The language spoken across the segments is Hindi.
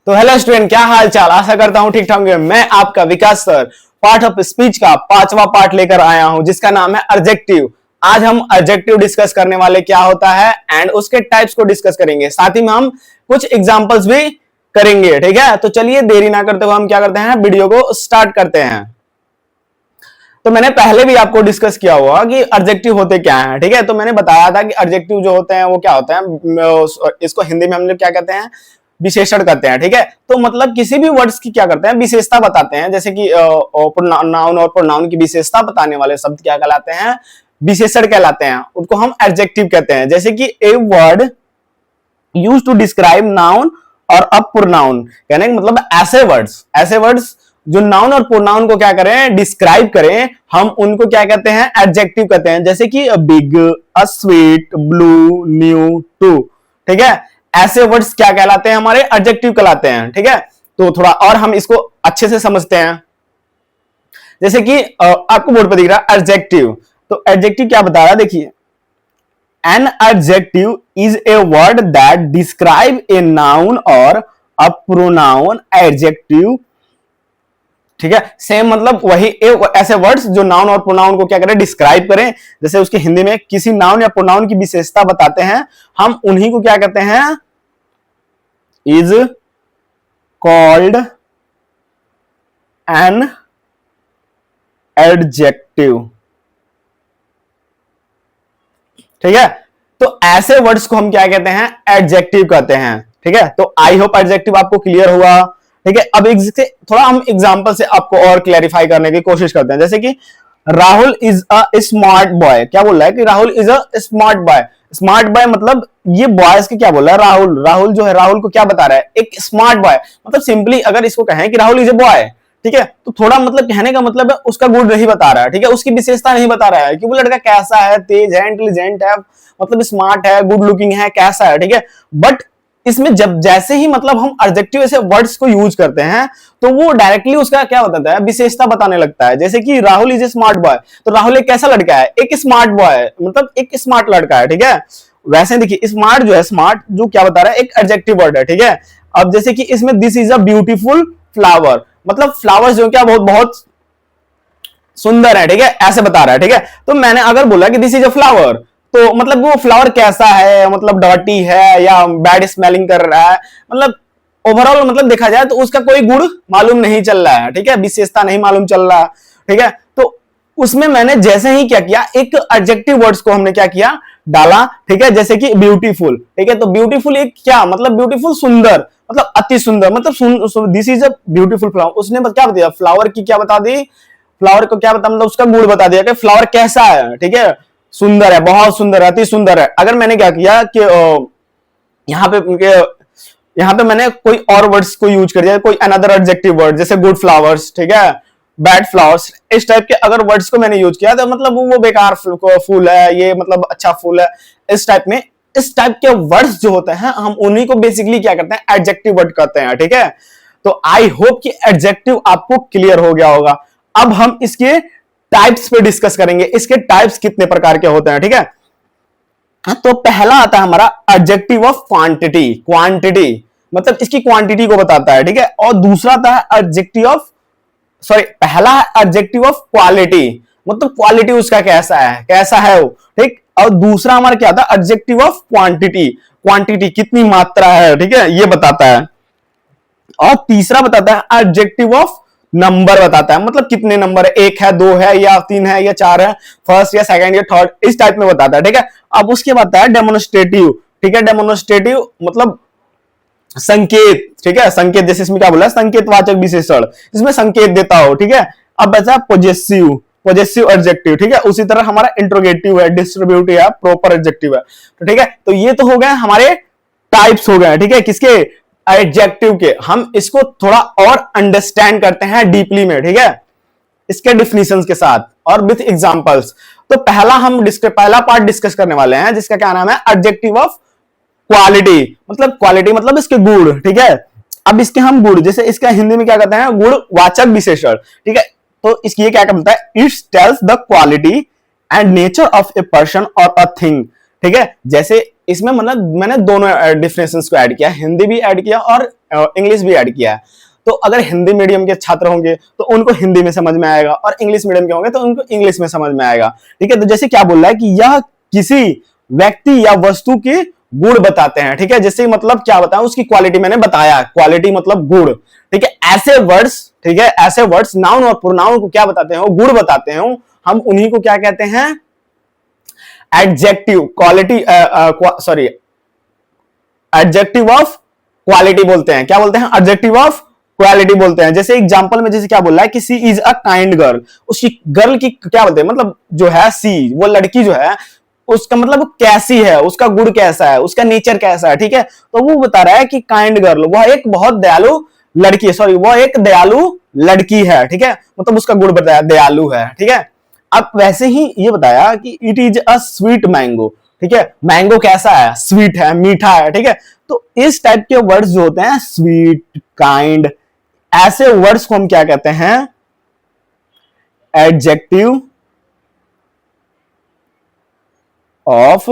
तो हेलो स्टूडेंट, क्या हाल चाल। आशा करता हूं ठीक ठाक होंगे। मैं आपका विकास सर पार्ट ऑफ स्पीच का 5वां पार्ट लेकर आया हूं जिसका नाम है एडजेक्टिव। आज हम एडजेक्टिव डिस्कस करने वाले, क्या होता है एंड उसके टाइप्स को डिस्कस करेंगे। साथ ही में हम कुछ एग्जांपल्स भी करेंगे। ठीक है, तो चलिए देरी ना करते हुए हम क्या करते हैं, वीडियो को स्टार्ट करते हैं। तो मैंने पहले भी आपको डिस्कस किया हुआ कि एडजेक्टिव होते क्या हैं। ठीक है, तो मैंने बताया था कि एडजेक्टिव जो होते हैं वो क्या होते हैं, इसको हिंदी में हम लोग क्या कहते हैं, विशेषण कहते हैं। ठीक है, तो मतलब किसी भी वर्ड्स की क्या करते हैं, विशेषता बताते हैं। जैसे कि नाउन और प्रोनाउन की विशेषता बताने वाले शब्द क्या कहलाते हैं, विशेषण कहलाते हैं। उनको हम एडजेक्टिव कहते हैं। जैसे कि a word used to describe noun और अ प्रोनाउन, कहने का मतलब ऐसे वर्ड्स जो नाउन और प्रोनाउन को क्या करें, डिस्क्राइब करें, हम उनको क्या कहते हैं, एडजेक्टिव कहते हैं। जैसे कि big, a sweet, blue, new, two. ठीक है, ऐसे वर्ड्स क्या कहलाते हैं, हमारे एडजेक्टिव कहलाते हैं। ठीक है, तो थोड़ा और हम इसको अच्छे से समझते हैं। जैसे कि आपको बोर्ड पर दिख रहा है एडजेक्टिव, तो एडजेक्टिव क्या बता रहा है, देखिए। An adjective is a word that describe a noun और अ प्रोनाउन एडजेक्टिव। ठीक है, सेम मतलब वही ऐसे वर्ड्स जो नाउन और प्रोनाउन को क्या करें, डिस्क्राइब करें। जैसे उसके हिंदी में किसी नाउन या प्रोनाउन की विशेषता बताते हैं, हम उन्हीं को क्या कहते हैं, इज कॉल्ड एन एडजेक्टिव। ठीक है, तो ऐसे वर्ड्स को हम क्या कहते हैं, एडजेक्टिव कहते हैं। ठीक है, तो आई होप एडजेक्टिव आपको क्लियर हुआ। ठीक है, अब इससे थोड़ा हम एग्जांपल से आपको और क्लैरिफाई करने की कोशिश करते हैं। जैसे कि Rahul is a smart boy, क्या बोल रहा है कि Rahul is a smart boy. Smart boy मतलब ये बॉयज के क्या बोल रहा है, राहुल जो है, राहुल को क्या बता रहा है, एक स्मार्ट बॉय। मतलब सिंपली अगर इसको कहें कि राहुल इज अ बॉय, ठीक है, तो थोड़ा मतलब कहने का मतलब है उसका गुण नहीं बता रहा है। ठीक है, उसकी विशेषता नहीं बता रहा है कि वो लड़का कैसा है, तेज है, इंटेलिजेंट है, मतलब स्मार्ट है, गुड लुकिंग है, कैसा है। ठीक है, बट इसमें जब जैसे ही मतलब हम एडजेक्टिव ऐसे वर्ड्स को यूज करते हैं तो वो डायरेक्टली उसका क्या बताता है, विशेषता बताने लगता है। जैसे कि Rahul is a smart boy, तो राहुल एक कैसा लड़का है, एक स्मार्ट बॉय, मतलब एक स्मार्ट लड़का है। ठीक है, वैसे देखिए स्मार्ट जो है, स्मार्ट जो क्या बता रहा है, एक एडजेक्टिव वर्ड है। ठीक है, अब जैसे कि इसमें this is a beautiful flower, मतलब फ्लावर्स जो क्या बहुत बहुत सुंदर है। ठीक है, ऐसे बता रहा है। ठीक है, तो मैंने अगर बोला कि दिस इज अ फ्लावर, तो मतलब वो फ्लावर कैसा है, मतलब डर्टी है या बैड स्मेलिंग कर रहा है, मतलब ओवरऑल मतलब देखा जाए तो उसका कोई गुण मालूम नहीं चल रहा है। ठीक है, विशेषता नहीं मालूम चल रहा। ठीक है, तो उसमें मैंने जैसे ही क्या किया, एक एडजेक्टिव वर्ड्स को हमने क्या किया, डाला। ठीक है, जैसे कि ब्यूटीफुल। ठीक है, तो ब्यूटीफुल एक क्या मतलब, ब्यूटीफुल सुंदर, मतलब अति सुंदर, मतलब this is a beautiful flower. उसने क्या बताया, फ्लावर की क्या बता दी, फ्लावर को क्या बता, मतलब उसका गुण बता दिया कि फ्लावर कैसा है। ठीक है, सुंदर है, बहुत सुंदर है, अति सुंदर है। अगर मैंने क्या किया कि यहाँ पे मैंने कोई और वर्ड्स को यूज कर दिया, कोई अनदर एडजेक्टिव वर्ड, जैसे गुड फ्लावर्स, ठीक है, बैड फ्लावर्स, इस टाइप के अगर वर्ड्स को मैंने यूज किया तो मतलब वो बेकार फूल है, ये मतलब अच्छा फूल है, इस टाइप में। इस टाइप के वर्ड्स जो होते हैं हम उन्हीं को बेसिकली क्या करते हैं, एडजेक्टिव वर्ड कहते हैं। ठीक है, तो आई होप कि एडजेक्टिव आपको क्लियर हो गया होगा। अब हम इसके टाइप्स पे डिस्कस करेंगे, इसके टाइप्स कितने प्रकार के होते हैं। ठीक है, तो पहला आता है हमारा एडजेक्टिव ऑफ क्वांटिटी। क्वांटिटी मतलब इसकी क्वांटिटी को बताता है। ठीक है, और दूसरा आता है एडजेक्टिव ऑफ, सॉरी, पहला है एडजेक्टिव ऑफ क्वालिटी, मतलब क्वालिटी उसका कैसा है वो। ठीक, और दूसरा हमारा क्या था, एडजेक्टिव ऑफ क्वांटिटी, क्वांटिटी कितनी मात्रा है। ठीक है, ये बताता है। और तीसरा बताता है एडजेक्टिव ऑफ नंबर, बताता है मतलब कितने नंबर है, एक है, दो है, या तीन है, या चार है, फर्स्ट या सेकंड या थर्ड, इस टाइप में बताता है। ठीक है, अब उसके बाद है डेमोन्स्ट्रेटिव। ठीक है, डेमोन्स्ट्रेटिव मतलब संकेत। ठीक है, संकेत, जैसे इसमें क्या बोला, संकेतवाचक विशेषण, इसमें संकेत देता हो। ठीक है, अब बचा पॉजेसिव, पॉजेसिव एडजेक्टिव। ठीक है, उसी तरह हमारा इंट्रोगेटिव है, डिस्ट्रीब्यूटिव है, प्रॉपर एडजेक्टिव है। तो ठीक है, तो ये तो हो गए हमारे टाइप्स हो गए। ठीक है, किसके, एडजेक्टिव के। हम इसको थोड़ा और अंडरस्टैंड करते हैं डीपली में। ठीक है, इसके डिफिनेशंस के साथ और विथ एग्जांपल्स। तो पहला पार्ट डिस्कस करने वाले हैं जिसका क्या नाम है, एडजेक्टिव ऑफ क्वालिटी। क्वालिटी मतलब इसके गुण। ठीक है, अब इसके हम गुण, जैसे इसका हिंदी में क्या कहते हैं, गुणवाचक विशेषण। ठीक है, तो इसकी क्या कहता है, it tells the quality and nature of a person और अ थिंग। ठीक है। जैसे इसमें मतलब मैंने दोनों डिफिनेशंस को ऐड किया, हिंदी भी ऐड किया और इंग्लिश भी ऐड किया है। तो अगर हिंदी मीडियम के छात्र होंगे तो उनको हिंदी में समझ में आएगा, और इंग्लिश मीडियम के होंगे तो उनको इंग्लिश में समझ में आएगा। ठीक है। तो जैसे क्या बोल रहा है कि यह किसी व्यक्ति या वस्तु के गुण बताते हैं। ठीक है। जैसे मतलब क्या बताया, उसकी क्वालिटी मैंने बताया, क्वालिटी मतलब गुण। ठीक है। ऐसे वर्ड्स, ठीक है, ऐसे वर्ड्स नाउन और प्रोनाउन को क्या बताते हैं, गुण बताते हैं, हम उन्हीं को क्या कहते हैं, adjective quality, sorry adjective of quality बोलते हैं। क्या बोलते हैं, एडजेक्टिव ऑफ क्वालिटी बोलते हैं। जैसे एग्जांपल में जैसे क्या बोल रहा है कि सी इज अ काइंड गर्ल, उसकी गर्ल की क्या बोलते हैं, मतलब जो है सी, वो लड़की जो है उसका मतलब कैसी है, उसका गुण कैसा है, उसका नेचर कैसा है। ठीक है। तो वो बता रहा है कि काइंड गर्ल, वह एक बहुत दयालु लड़की है, सॉरी वह एक दयालु लड़की है। ठीक है। मतलब उसका गुण बताया दयालु है। ठीक है। अब वैसे ही ये बताया कि it is a sweet mango. ठीक है। मैंगो कैसा है, स्वीट है, मीठा है। ठीक है। तो इस टाइप के वर्ड्स जो होते हैं, स्वीट, काइंड, ऐसे वर्ड्स को हम क्या कहते हैं, एडजेक्टिव ऑफ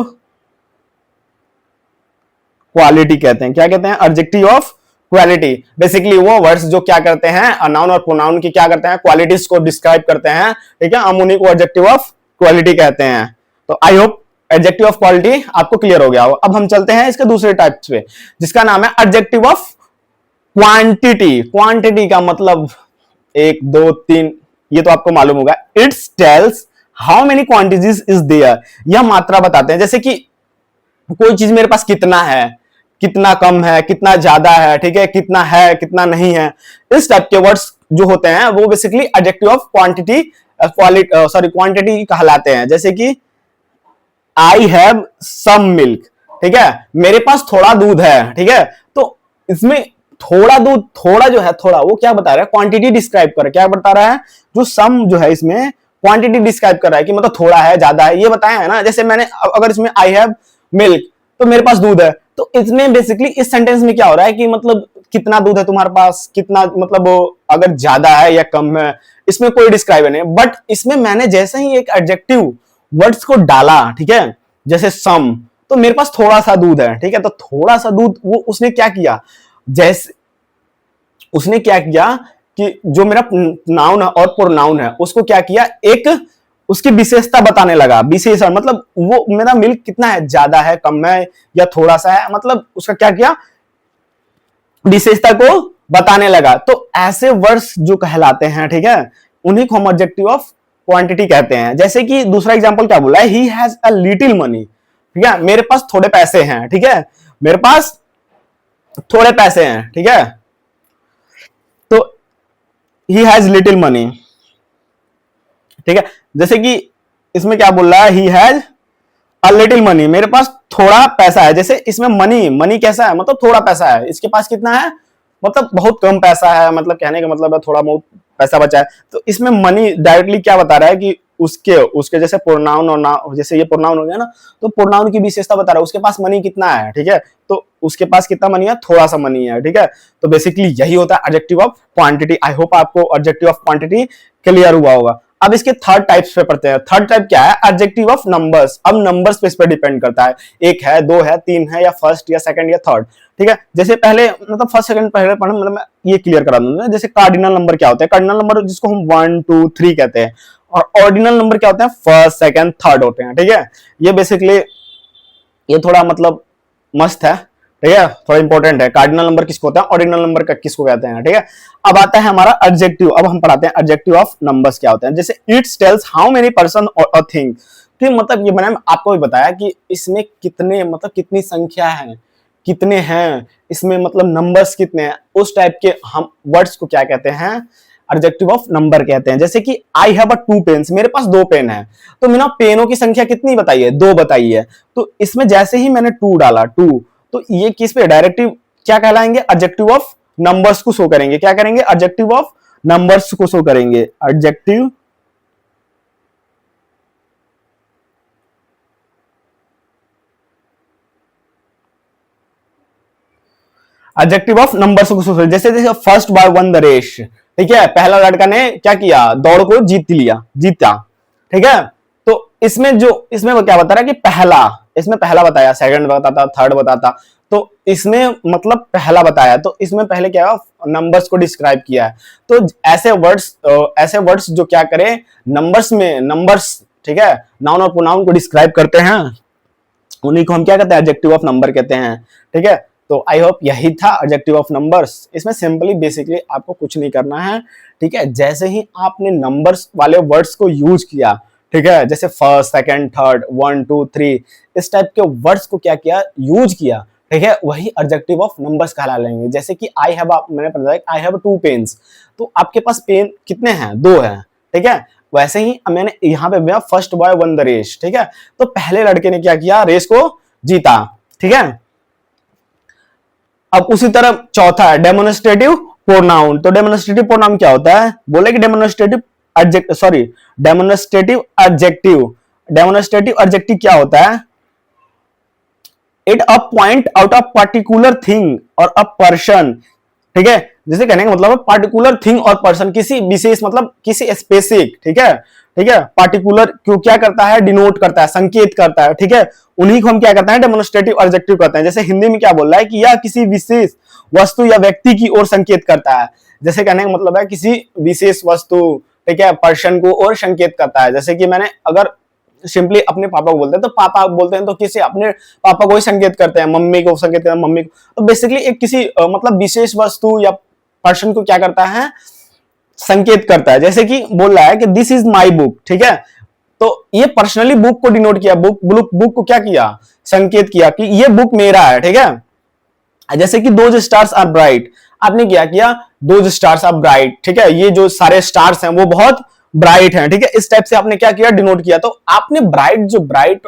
क्वालिटी कहते हैं। क्या कहते हैं, एडजेक्टिव ऑफ क्वालिटी। बेसिकली वो वर्ड्स जो क्या करते हैं, नाउन और प्रोनाउन की क्या करते हैं, क्वालिटीज को डिस्क्राइब करते हैं। ठीक है। हम उन्हीं को एडजेक्टिव ऑफ क्वालिटी कहते हैं। तो I hope adjective of quality आपको क्लियर हो गया हो। अब हम चलते हैं इसके दूसरे टाइप्स पे, जिसका नाम है एडजेक्टिव ऑफ क्वांटिटी। क्वांटिटी का मतलब 1 2 3, ये तो आपको मालूम होगा। It's tells how many quantities is there, यह मात्रा बताते हैं। जैसे कि कोई चीज मेरे पास कितना है, कितना कम है, कितना ज्यादा है। ठीक है। कितना है, कितना नहीं है, इस टाइप के वर्ड्स जो होते हैं वो basically adjective of quantity, quantity कहलाते हैं। जैसे कि आई हैव सम मिल्क। ठीक है। मेरे पास थोड़ा दूध है। ठीक है। तो इसमें थोड़ा दूध, थोड़ा जो है, थोड़ा वो क्या बता रहा है, क्वांटिटी डिस्क्राइब कर रहा है। क्या बता रहा है, जो सम जो है इसमें क्वांटिटी डिस्क्राइब कर रहा है कि मतलब थोड़ा है, ज्यादा है, ये बताया है ना। जैसे मैंने अगर इसमें आई हैव मिल्क, तो मेरे पास दूध है, तो इसमें बेसिकली इस सेंटेंस में क्या हो रहा है कि मतलब कितना दूध है तुम्हारे पास, कितना मतलब अगर ज्यादा है या कम है, इसमें कोई डिस्क्राइब नहीं। बट इसमें मैंने जैसे ही एक एडजेक्टिव वर्ड्स को डाला, ठीक है, जैसे सम, तो मेरे पास थोड़ा सा दूध है। ठीक है। तो थोड़ा सा दूध, वो उसने क्या किया, जैसे उसने क्या किया कि जो मेरा नाउन और प्रोनाउन है उसको क्या किया, एक उसकी विशेषता बताने लगा। विशेषण मतलब वो मेरा मिल्क कितना है, ज्यादा है, कम है या थोड़ा सा है, मतलब उसका क्या किया, विशेषता को बताने लगा। तो ऐसे वर्ड्स जो कहलाते हैं, ठीक है, उन्हीं को हम एडजेक्टिव ऑफ क्वांटिटी कहते हैं। जैसे कि दूसरा एग्जांपल क्या बोला है, he has a little money. ठीक है। मेरे पास थोड़े पैसे हैं। ठीक है। मेरे पास थोड़े पैसे हैं। ठीक है। तो ही हैज लिटिल मनी। ठीक है। जैसे कि इसमें क्या बोल रहा है, he has a little money, मेरे पास थोड़ा पैसा है। जैसे इसमें मनी, मनी कैसा है, मतलब थोड़ा पैसा है। इसके पास कितना है, मतलब बहुत कम पैसा है, मतलब कहने का मतलब है थोड़ा बहुत पैसा बचा है। तो इसमें मनी डायरेक्टली क्या बता रहा है कि उसके उसके जैसे प्रोनाउन और ना, जैसे ये प्रोनाउन हो गया ना, तो प्रोनाउन की विशेषता बता रहा है, उसके पास मनी कितना है। ठीक है। तो उसके पास कितना मनी है, थोड़ा सा मनी है। ठीक है। तो बेसिकली यही होता है adjective of quantity. I hope आपको एडजेक्टिव ऑफ क्वांटिटी क्लियर हुआ होगा। अब इसके थर्ड टाइप्स पे पढ़ते हैं। थर्ड टाइप क्या है, एडजेक्टिव ऑफ नंबर्स। अब नंबर्स पे इस पे डिपेंड करता है, 1 है, 2 है, 3 है, या फर्स्ट या सेकंड या थर्ड। ठीक है। जैसे पहले मतलब फर्स्ट सेकंड पहले पढ़ा, मतलब मैं ये क्लियर करा दूंगा। जैसे कार्डिनल नंबर क्या होते हैं, कार्डिनल नंबर जिसको हम 1 2 3 कहते हैं, और ऑर्डिनल नंबर क्या होते हैं, फर्स्ट सेकंड थर्ड होते हैं। ठीक है। ये बेसिकली ये थोड़ा मतलब मस्त है। ठीक है। थोड़ा इंपॉर्टेंट है, कार्डिनल नंबर किसको होता है, ऑर्डिनल नंबर का किसको कहते हैं। ठीक है। अब आता है हमारा एडजेक्टिव। अब हम पढ़ाते हैं एडजेक्टिव ऑफ नंबर्स क्या होते हैं। जैसे it's tells how many person और अ थिंग। ठीक, मतलब ये मैंने आपको भी बताया कि इसमें कितने, मतलब कितनी संख्या है, कितने हैं इसमें, मतलब नंबर्स कितने हैं, उस टाइप के हम वर्ड्स को क्या कहते हैं, एडजेक्टिव ऑफ नंबर कहते हैं। जैसे कि आई हैव अ 2 पेन्स, मेरे पास 2 पेन है, तो मैंने पेनों की संख्या कितनी बताई है, 2 बताई है। तो इसमें जैसे ही मैंने 2 डाला, 2, तो ये किस पे डायरेक्टिव क्या कहलाएंगे, एडजेक्टिव ऑफ नंबर्स को शो करेंगे। क्या करेंगे, एडजेक्टिव ऑफ नंबर्स को शो करेंगे। एडजेक्टिव एडजेक्टिव ऑफ नंबर्स को शो करेंगे। जैसे जैसे first boy won the race. ठीक है। पहला लड़का ने क्या किया, दौड़ को जीता। ठीक है। तो इसमें जो, इसमें वो क्या बता रहा है कि पहला, इसमें पहला बताया, सेकंड बताता, थर्ड बताता, तो इसमें मतलब पहला बताया, तो इसमें पहले क्या नंबर्स को डिस्क्राइब किया है। तो ऐसे वर्ड्स जो क्या करें नंबर्स में, नंबर्स, ठीक है, नाउन और प्रोनाउन को डिस्क्राइब करते हैं, उन्हीं को हम क्या कहते हैं, एडजेक्टिव ऑफ नंबर कहते हैं। ठीक है, तो आई होप यही था एडजेक्टिव ऑफ नंबर्स। इसमें सिंपली बेसिकली आपको कुछ नहीं करना है। ठीक है, जैसे ही आपने नंबर्स वाले वर्ड्स को यूज किया, ठीक है, जैसे फर्स्ट, सेकंड, थर्ड, 1 2 3, इस टाइप के वर्ड्स को क्या किया, यूज किया, ठीक है, वही एडजेक्टिव ऑफ नंबर्स कहला लेंगे। जैसे कि आई हैव, मैंने बताया आई हैव 2 पेन्स, तो आपके पास पेन कितने हैं, 2 हैं। ठीक है, वैसे ही मैंने यहाँ पे दिया first boy won the race. ठीक है, तो पहले लड़के ने क्या किया, रेस को जीता। ठीक है, अब उसी तरह चौथा है डेमोन्स्ट्रेटिव प्रोनाउन। तो डेमोन्स्ट्रेटिव प्रोनाउन क्या होता है, बोले कि demonstrative demonstrative adjective. Demonstrative adjective क्या होता है, it a point out of particular thing और अ पर्सन। ठीक है, जैसे कहने का मतलब है पार्टिकुलर थिंग और पर्सन, किसी विशेष मतलब किसी स्पेसिफिक। ठीक है, ठीक है, पार्टिकुलर क्यों क्या करता है, डिनोट करता है, संकेत करता है। ठीक है, उन्हीं को हम क्या करते हैं, डेमोन्स्ट्रेटिव एडजेक्टिव कहते हैं। जैसे हिंदी में क्या बोल रहा है कि यह किसी विशेष वस्तु या व्यक्ति की ओर संकेत करता है। जैसे कहने का मतलब है किसी विशेष वस्तु, ठीक है, पर्सन को और संकेत करता है। जैसे कि मैंने अगर सिंपली अपने पापा को बोलते हैं तो पापा बोलते हैं, तो किसी अपने पापा को ही संकेत करते हैं, मम्मी को संकेत करते हैं, मम्मी को। तो बेसिकली एक किसी मतलब विशेष वस्तु या पर्सन को क्या करता है, संकेत करता है। जैसे कि बोल रहा है कि दिस इज माई बुक। ठीक है, तो ये पर्सनली बुक को डिनोट किया, बुक को क्या किया, संकेत किया कि ये बुक मेरा है। ठीक है, जैसे कि दोज स्टार्स आर ब्राइट, आपने क्या किया, दोज स्टार्स आर ब्राइट। ठीक है, ये जो सारे स्टार्स हैं वो बहुत ब्राइट हैं। ठीक है, इस टाइप से आपने क्या किया, डिनोट किया। तो आपने ब्राइट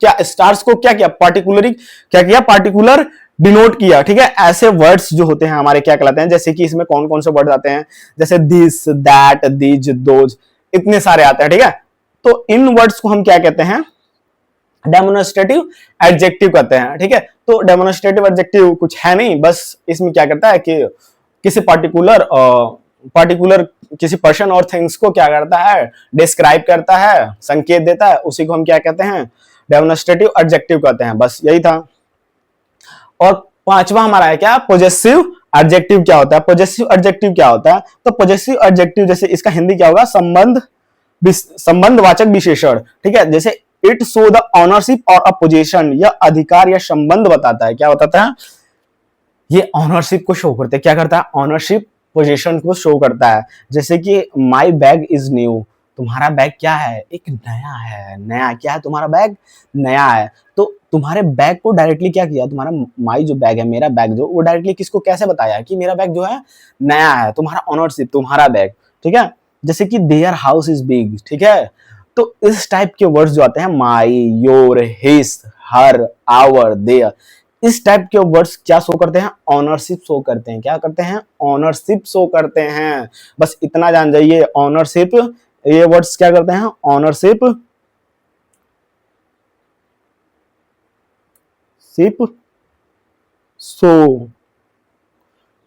क्या स्टार्स को क्या किया, पार्टिकुलरली क्या किया, पार्टिकुलर डिनोट किया। ठीक है, ऐसे वर्ड्स जो होते हैं हमारे क्या कहलाते हैं, जैसे कि इसमें कौन कौन से वर्ड आते हैं, जैसे दिस, दैट, दिज, दोज, इतने सारे आते हैं। ठीक है, तो इन वर्ड्स को हम क्या कहते हैं, डेमोन्स्ट्रेटिव एडजेक्टिव कहते हैं। ठीक है, तो डेमोन्स्ट्रेटिव एडजेक्टिव कुछ है नहीं, बस इसमें क्या करता है कि किसी पार्टिकुलर किसी पर्सन और थिंग्स को क्या करता है, डिस्क्राइब करता है, संकेत देता है, उसी को हम क्या कहते हैं, डेमोन्स्ट्रेटिव एडजेक्टिव कहते हैं। बस यही था। और पांचवा हमारा है क्या, पॉजेसिव एडजेक्टिव क्या होता है। पॉजेसिव एडजेक्टिव क्या होता है, तो पॉजेसिव एडजेक्टिव जैसे इसका हिंदी क्या होगा, संबंधवाचक विशेषण। ठीक है, जैसे इट शो द ऑनरशिप और अ पोजीशन, यह अधिकार या संबंध बताता है। क्या बताता है, ये ऑनरशिप को शो करते हैं। क्या करता है, ऑनरशिप पोजीशन को शो करता है। जैसे कि माई बैग इज न्यू, तुम्हारा बैग क्या है, एक नया है। नया क्या है, तुम्हारा बैग नया है। तो तुम्हारे बैग को डायरेक्टली क्या किया, तुम्हारा माई जो बैग है, मेरा बैग जो, वो डायरेक्टली किसको कैसे बताया कि मेरा बैग जो है नया है, तुम्हारा ऑनरशिप, तुम्हारा बैग। ठीक है, जैसे कि देयर हाउस इज बिग। ठीक है, तो इस टाइप के वर्ड्स जो आते हैं, my, your, his, her, our, their, इस टाइप के वर्ड्स क्या शो करते हैं, ऑनरशिप शो करते हैं। क्या करते हैं, ऑनरशिप शो करते हैं। बस इतना जान जाइए, ऑनरशिप, ये वर्ड्स क्या करते हैं, ऑनरशिप शो।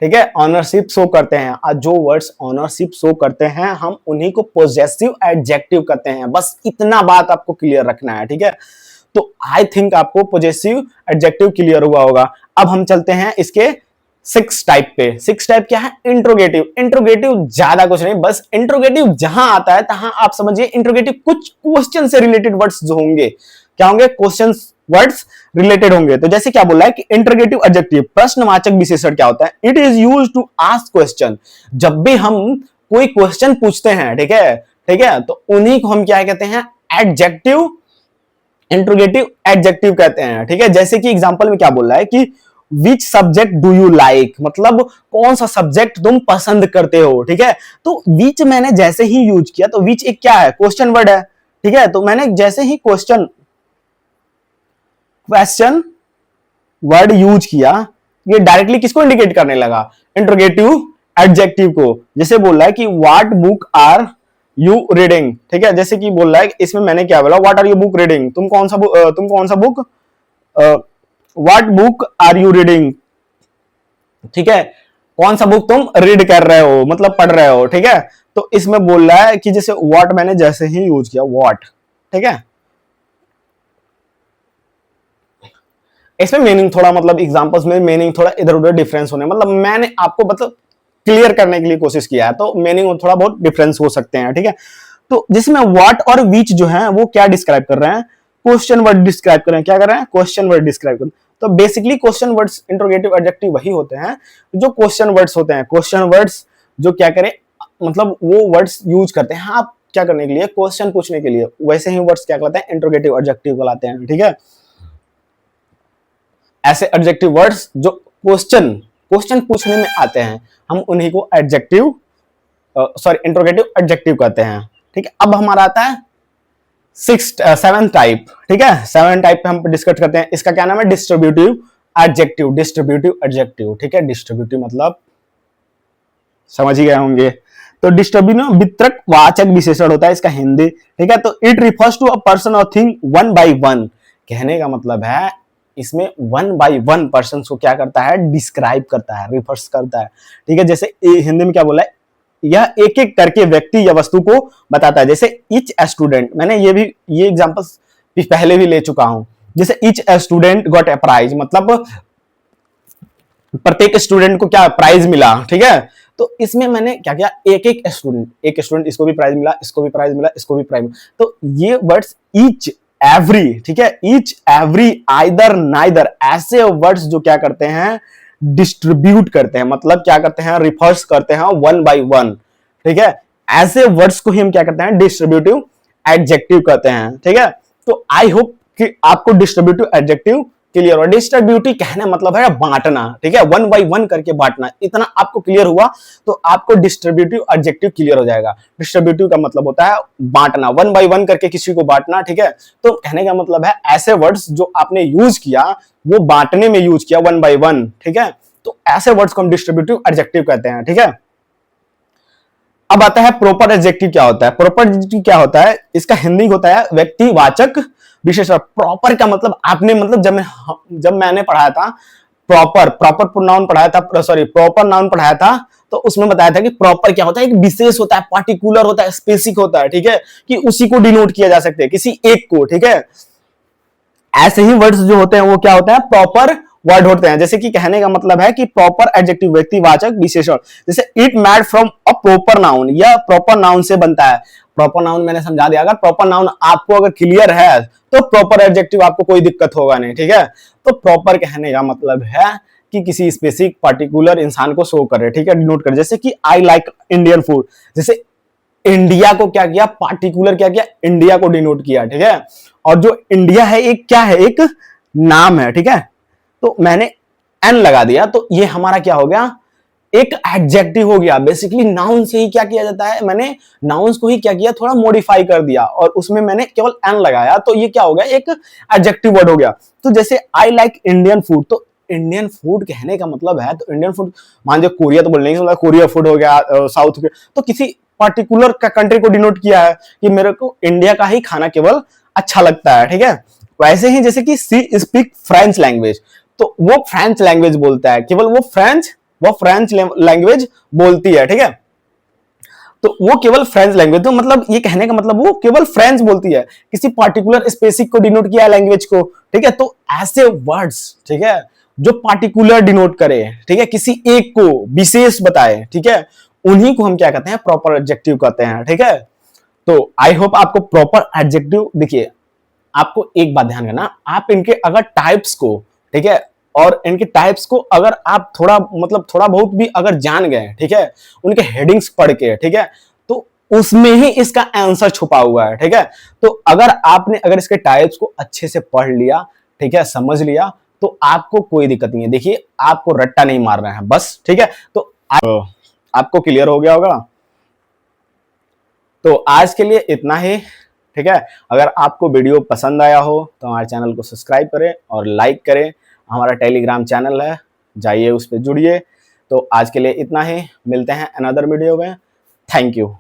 ठीक है, ऑनरशिप शो करते हैं। और जो वर्ड्स ऑनरशिप शो करते हैं हम उन्हीं को पॉजेसिव एडजेक्टिव कहते हैं। बस इतना बात आपको क्लियर रखना है। ठीक है, तो आई थिंक आपको पॉजेसिव एडजेक्टिव क्लियर हुआ होगा। अब हम चलते हैं इसके 6 टाइप पे। 6 टाइप क्या है, इंट्रोगेटिव। इंट्रोगेटिव ज्यादा कुछ नहीं, बस इंट्रोगेटिव जहां आता है तहां आप समझिए इंट्रोगेटिव कुछ क्वेश्चन से रिलेटेड वर्ड्स जो होंगे, क्या होंगे, क्वेश्चन वर्ड्स रिलेटेड होंगे। तो जैसे क्या बोला है कि इंट्रोगेटिव एडजेक्टिव, प्रश्नवाचक विशेषण क्या होता है, it is used to ask question. जब भी हम कोई क्वेश्चन पूछते हैं, ठीक है, तो उन्हीं को हम क्या कहते हैं, एडजेक्टिव, इंट्रोगेटिव एडजेक्टिव कहते हैं। ठीक है, जैसे कि एग्जांपल में क्या बोल रहा है कि which subject do you like, मतलब कौन सा सब्जेक्ट तुम पसंद करते हो। ठीक है, तो विच मैंने जैसे ही यूज किया, तो विच एक क्या है, क्वेश्चन वर्ड है। ठीक है, तो मैंने जैसे ही क्वेश्चन वर्ड यूज किया, ये डायरेक्टली किसको इंडिकेट करने लगा, इंट्रोगेटिव एडजेक्टिव को। जैसे बोल रहा है कि what book are you reading. ठीक है, जैसे कि बोल रहा है, इसमें मैंने क्या बोला, what are you book reading, तुम कौन सा book, what book are you reading. ठीक है, कौन सा बुक तुम रीड कर रहे हो, मतलब पढ़ रहे हो। ठीक है, तो इसमें बोल रहा है कि जैसे व्हाट मैंने जैसे ही यूज किया, व्हाट। ठीक है, इसमें मीनिंग थोड़ा मतलब एग्जांपल्स में मीनिंग थोड़ा इधर उधर डिफरेंस होने, मतलब मैंने आपको मतलब क्लियर करने के लिए कोशिश किया है, तो मीनिंग थोड़ा बहुत डिफरेंस हो सकते हैं, ठीक है। तो जिसमें व्हाट और विच जो है वो क्या डिस्क्राइब कर रहे हैं, क्वेश्चन वर्ड डिस्क्राइब कर रहे हैं, क्या कर रहे हैं, क्वेश्चन वर्ड डिस्क्राइब कर रहे हैं। तो basically question words interrogative adjective वही होते हैं जो क्वेश्चन वर्ड्स होते हैं, क्वेश्चन वर्ड्स जो क्या करें, मतलब वो वर्ड्स यूज करते हैं आप क्या करने के लिए, क्वेश्चन पूछने के लिए, वैसे ही वर्ड्स क्या कहलाते हैं, इंट्रोगेटिव एडजेक्टिव कहलाते हैं, ठीक है। ऐसे एडजेक्टिव वर्ड्स जो क्वेश्चन क्वेश्चन पूछने में आते हैं, हम उन्हीं को एडजेक्टिव सॉरी इंट्रोगेटिव एडजेक्टिव कहते हैं, ठीक है। अब हमारा आता है सेवन टाइप, ठीक है। सेवन टाइप पे हम डिस्कस करते हैं। इसका क्या नाम है, डिस्ट्रीब्यूटिव एडजेक्टिव, डिस्ट्रीब्यूटिव एडजेक्टिव, ठीक है। डिस्ट्रीब्यूटिव मतलब समझ ही गए होंगे। तो डिस्ट्रीब्यूटिव वितरक वाचक विशेषण होता है इसका हिंदी, ठीक है। तो it refers to a person और थिंग वन बाय वन, कहने का मतलब है इसमें वन बाय वन पर्सन को क्या करता है, डिस्क्राइब करता है, रिफर्स करता है, ठीक है। जैसे हिंदी में क्या बोला है, यह एक एक करके व्यक्ति या वस्तु को बताता है। जैसे ईच स्टूडेंट, मैंने ये एग्जांपल्स पहले भी ले चुका हूं। जैसे each student got a prize, मतलब प्रत्येक स्टूडेंट को क्या प्राइज मिला, ठीक है। तो इसमें मैंने क्या किया, एक स्टूडेंट, इसको भी प्राइज मिला, इसको भी प्राइज मिला, इसको भी प्राइज मिला। तो ये वर्ड्स ईच एवरी, ठीक है, ईच एवरी आइदर नाइदर, ऐसे वर्ड्स जो क्या करते हैं, डिस्ट्रीब्यूट करते हैं, मतलब क्या करते हैं, रिफर्स करते हैं वन बाय वन, ठीक है। ऐसे वर्ड्स को ही हम क्या करते हैं, डिस्ट्रीब्यूटिव एडजेक्टिव कहते हैं, ठीक है। तो आई होप कि आपको डिस्ट्रीब्यूटिव एडजेक्टिव क्लियर, और डिस्ट्रीब्यूटिव कहने मतलब है बांटना, ठीक है, वन बाय वन करके बांटना। इतना आपको क्लियर हुआ तो आपको डिस्ट्रीब्यूटिव एडजेक्टिव क्लियर हो जाएगा। डिस्ट्रीब्यूटिव का मतलब होता है बांटना, वन बाय वन करके किसी को बांटना, ठीक है। तो कहने का मतलब है ऐसे वर्ड्स जो आपने यूज किया वो बांटने में यूज किया, वन बाय वन, ठीक है। तो ऐसे वर्ड्स को हम डिस्ट्रीब्यूटिव एडजेक्टिव कहते हैं, ठीक है। अब आता है प्रॉपर एडजेक्टिव क्या होता है। प्रॉपर एडजेक्टिव क्या होता है, इसका हिंदी होता है व्यक्तिवाचक विशेषण। प्रॉपर का मतलब आपने मतलब जब मैंने पढ़ाया था प्रॉपर प्रोनाउन पढ़ाया था, सॉरी प्रॉपर नाउन पढ़ाया था, तो उसमें बताया था कि प्रॉपर क्या होता है, एक विशेष होता है, पार्टिकुलर होता है, स्पेसिफिक होता है, ठीक है, कि उसी को डिनोट किया जा सकता है, किसी एक को, ठीक है। ऐसे ही वर्ड्स जो होते हैं वो क्या होते हैं, प्रॉपर वर्ड होते हैं। जैसे कि कहने का मतलब है कि प्रॉपर एडजेक्टिव व्यक्तिवाचक विशेषण, जैसे it made from a proper noun, यह प्रॉपर नाउन से बनता है। प्रॉपर नाउन मैंने समझा दिया, अगर प्रॉपर नाउन आपको अगर क्लियर है तो प्रॉपर एडजेक्टिव आपको कोई दिक्कत होगा नहीं, ठीक है। तो प्रॉपर कहने का मतलब है कि किसी स्पेसिफिक पार्टिकुलर इंसान को शो करे, ठीक है, डिनोट करे। जैसे कि आई लाइक इंडियन फूड, जैसे इंडिया को क्या किया, पार्टिकुलर क्या किया, इंडिया को डिनोट किया, ठीक है। और जो इंडिया है एक क्या है, एक नाम है, ठीक है। तो मैंने एन लगा दिया, तो ये हमारा क्या हो गया, एक एडजेक्टिव हो गया। बेसिकली नाउन से ही क्या किया जाता है, मैंने नाउन्स को ही क्या किया, थोड़ा मॉडिफाई कर दिया और उसमें मैंने केवल एन लगाया, तो ये क्या हो गया, एक एडजेक्टिव वर्ड हो गया। तो जैसे आई लाइक इंडियन फूड, तो इंडियन फूड कहने का मतलब है, तो इंडियन फूड मान लो कोरिया तो बोल नहीं सकता, कोरिया फूड हो गया, साउथ के, तो किसी पर्टिकुलर कंट्री को डिनोट किया है कि मेरे को इंडिया का ही खाना केवल अच्छा लगता है, ठीक है। वैसे ही जैसे कि सी स्पीक फ्रेंच लैंग्वेज, तो वो फ्रेंच लैंग्वेज बोलता है, केवल वो फ्रेंच लैंग्वेज बोलती है, ठीक है। तो वो केवल फ्रेंच लैंग्वेज, तो मतलब ये कहने का मतलब वो केवल फ्रेंच बोलती है, किसी पर्टिकुलर स्पेसिफिक को डिनोट किया है, लैंग्वेज को, ठीक है। तो ऐसे वर्ड्स, ठीक है, जो पार्टिकुलर डिनोट करे, ठीक है, किसी एक को विशेष बताए, ठीक है, उन्हीं को हम क्या कहते हैं, प्रॉपर एडजेक्टिव कहते हैं, ठीक है। तो आई होप आपको प्रॉपर एडजेक्टिव, देखिए आपको एक बात ध्यान करना, आप इनके अगर टाइप्स को, ठीक है, और इनके टाइप्स को अगर आप थोड़ा मतलब थोड़ा बहुत भी अगर जान गए, ठीक है, उनके हेडिंग्स पढ़ के, ठीक है, तो उसमें ही इसका आंसर छुपा हुआ है, ठीक है। तो अगर इसके टाइप्स को अच्छे से पढ़ लिया, ठीक है, समझ लिया, तो आपको कोई दिक्कत नहीं है। देखिए आपको रट्टा नहीं मारना है बस, ठीक है। तो आपको क्लियर हो गया होगा। तो आज के लिए इतना ही, ठीक है। अगर आपको वीडियो पसंद आया हो तो हमारे चैनल को सब्सक्राइब करें और लाइक करें। हमारा टेलीग्राम चैनल है, जाइए उस पर जुड़िए। तो आज के लिए इतना ही, मिलते हैं अनदर वीडियो में। Thank you.